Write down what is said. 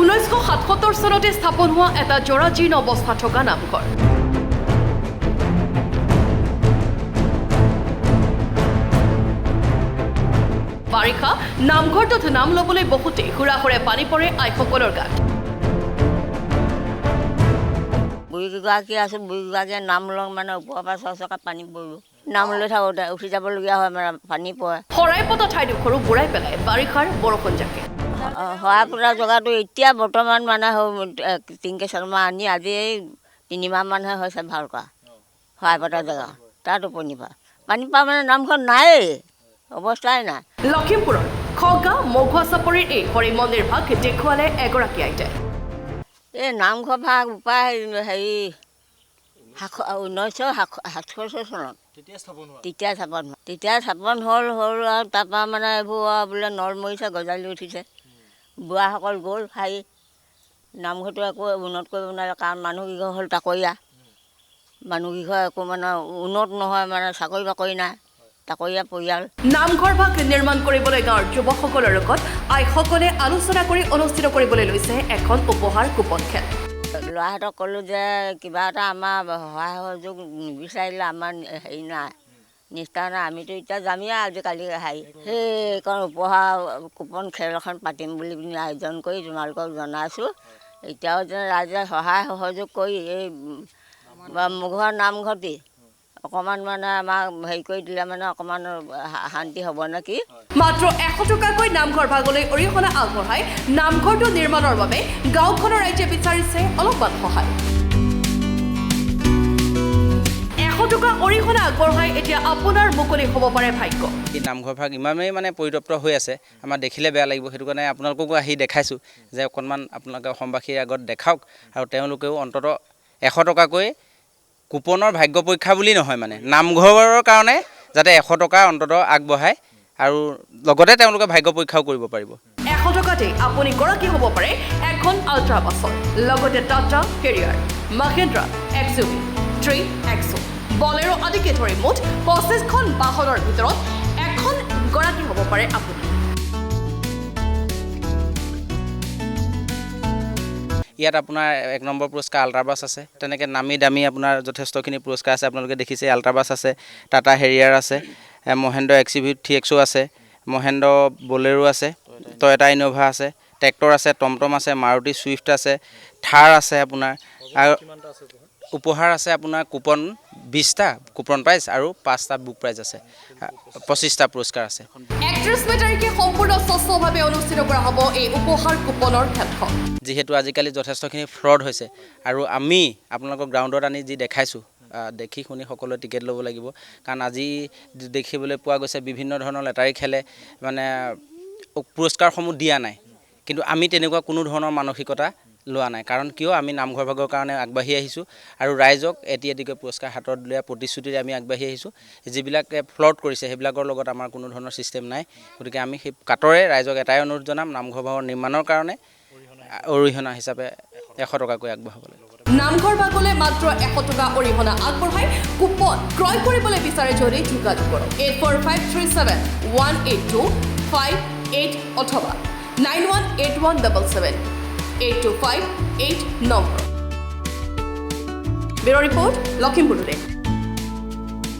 1977 চনতে স্থাপন হোৱা এটা জৰাজীৰ্ণ অৱস্থাত থকা নামঘৰ। বাৰিষা নামঘৰটোত নাম ল'বলৈ বহুতে হুৰাহুৰে পানী পৰে আইসকলৰ গাত। বুঢ়ীগৰাকী আছোঁ, বুঢ়ীগৰাকীয়ে নাম লওঁ মানে ওপৰৰ পৰা চকা পানী পৰিব। নাম লৈ থাকোঁতে উঠি যাবলগীয়া হয় মানে পানী পৰে। শৰাই পতা ঠাইডোখৰো বুঢ়াই পেলাই বাৰিষাৰ বৰষুণ জাকে। শৰাই পতা জেগাটো এতিয়া বৰ্তমান মানে টিংকেশ্বৰমান আনি আজি 3 মাহমানহে হৈছে ভাল কৰা। শৰাই পতা জেগা তাত উপনিপা পানী পা মানে নামঘৰ নায়েই, অৱস্থাই নাই। লখিমপুৰৰ খগা মঘুৱা চাপৰিৰ এই হৰি মন্দিৰ ভাগ দেখুৱালে এগৰাকী আইতাই। এই নামঘৰ ভাগ উপায় 1967 চনত তেতিয়া স্থাপন হ'ল আৰু তাৰপৰা মানে এইবোৰ বোলে নল মৰিছে, গজালি উঠিছে, বুঢ়াসকল গ'ল হাৰি। নামঘৰটো একো উন্নত কৰিব নোৱাৰে কাৰণ মানুহকেইঘৰ হ'ল তাকৰীয়া। মানুহকেইঘৰ একো মানে উন্নত নহয়, মানে চাকৰি বাকৰি নাই, তাকৰীয়া পৰিয়াল। নামঘৰ ভাগ নিৰ্মাণ কৰিবলৈ গাঁৱৰ যুৱকসকলৰ লগত আইসকলে আলোচনা কৰি অনুষ্ঠিত কৰিবলৈ লৈছে এখন উপহাৰ কুপন খেল। ল'ৰাহঁতক ক'লোঁ যে কিবা এটা আমাৰ সহায় সহযোগ নিবিচাৰিলে আমাৰ হেৰি নাই, নিষ্ঠা নাই। আমিতো এতিয়া যামেই আজিকালি সেইখন উপহাৰ কুপন খেল এখন পাতিম বুলি পিনি আয়োজন কৰি তোমালোকক জনাইছোঁ। এতিয়াও যেন ৰাইজে সহায় সহযোগ কৰি এই মঘুৱা নামঘৰটি অকণমান মানে আমাক হেৰি কৰি দিলে মানে অকণমান শান্তি হ'ব নেকি। মাত্ৰ 100 টকাকৈ নামঘৰ ভাগলৈ অৰিহণা আগবঢ়াই নামঘৰটো নিৰ্মাণৰ বাবে গাঁওখনৰ ৰাইজে বিচাৰিছে অলপমান সহায়। 100 টকা অৰিহণা আগবঢ়াই এতিয়া আপোনাৰ মুকলি হ'ব পাৰে ভাগ্য। এই নামঘৰ ভাগ ইমানেই মানে পৰিতপ্ত হৈ আছে, আমাৰ দেখিলে বেয়া লাগিব। সেইটো কাৰণে আপোনালোককো আহি দেখাইছোঁ যে অকণমান আপোনালোকে অসমবাসীৰ আগত দেখাওক আৰু তেওঁলোকেও অন্ততঃ 100 টকাকৈ কুপনৰ ভাগ্য পৰীক্ষা বুলি নহয়, মানে নামঘৰৰ কাৰণে যাতে 100 টকা অন্ততঃ আগবঢ়ায় আৰু লগতে তেওঁলোকে ভাগ্য পৰীক্ষাও কৰিব পাৰিব। 100 টকাতে আপুনি গৰাকী হ'ব পাৰে এখন আল্ট্ৰা বাছৰ, লগতে Tata career, Mahindra XUV 3XO, Bolero আদিকে ধৰি মুঠ 25খন বাহনৰ ভিতৰত এখন গৰাকী হ'ব পাৰে আপুনি। ইয়াত আপোনাৰ 1 নম্বৰ পুৰস্কাৰ আল্ট্ৰাবাছ আছে, তেনেকৈ নামী দামী আপোনাৰ যথেষ্টখিনি পুৰস্কাৰ আছে। আপোনালোকে দেখিছে আল্ট্ৰাবাছ আছে, টাটা হেৰিয়াৰ আছে, মহেন্দ্ৰ XUV 3XO আছে, মহেন্দ্ৰ বলেৰো আছে, টয়টা ইন'ভা আছে, ট্ৰেক্টৰ আছে, টমটম আছে, মাৰুতি ছুইফ্ট আছে, থাৰ আছে আপোনাৰ। আৰু উপহাৰ আছে আপোনাৰ কুপন 20টা কুপন প্ৰাইজ আৰু 5টা বুক প্ৰাইজ আছে, 25টা পুৰস্কাৰ আছে। 31 মে তাৰিখে সম্পূৰ্ণ স্বচ্ছভাৱে অনুষ্ঠিত কৰা হ'ব এই উপহাৰ কুপনৰ খেলখন। যিহেতু আজিকালি যথেষ্টখিনি ফ্ৰড হৈছে আৰু আমি আপোনালোকক গ্ৰাউণ্ডত আনি যি দেখাইছোঁ, দেখি শুনি সকলোৱে টিকেট ল'ব লাগিব। কাৰণ আজি দেখিবলৈ পোৱা গৈছে বিভিন্ন ধৰণৰ লেটাৰী খেলে মানে পুৰস্কাৰসমূহ দিয়া নাই, কিন্তু আমি তেনেকুৱা কোনো ধৰণৰ মানসিকতা লোৱা নাই। কাৰণ কিয়, আমি নামঘৰ ভাগৰ কাৰণে আগবাঢ়ি আহিছোঁ আৰু ৰাইজক এটিকৈ পুৰস্কাৰ হাতত দিয়া প্ৰতিশ্ৰুতিৰে আমি আগবাঢ়ি আহিছোঁ। যিবিলাকে ফ্লড কৰিছে সেইবিলাকৰ লগত আমাৰ কোনো ধৰণৰ ছিষ্টেম নাই। গতিকে আমি সেই কাটৰে ৰাইজক এটাই অনুৰোধ জনাম, নামঘৰ ভাগৰ নিৰ্মাণৰ কাৰণে অৰিহণা হিচাপে 100 টকাকৈ আগবঢ়াব লাগে। নামঘৰ ভাগলৈ মাত্ৰ 100 টকা অৰিহণা আগবঢ়াই কুপন ক্ৰয় কৰিবলৈ বিচাৰে যদি যোগাযোগ কৰক 8453718258 অথবা 9181778258 number. Bureau report, Lakhimpur today.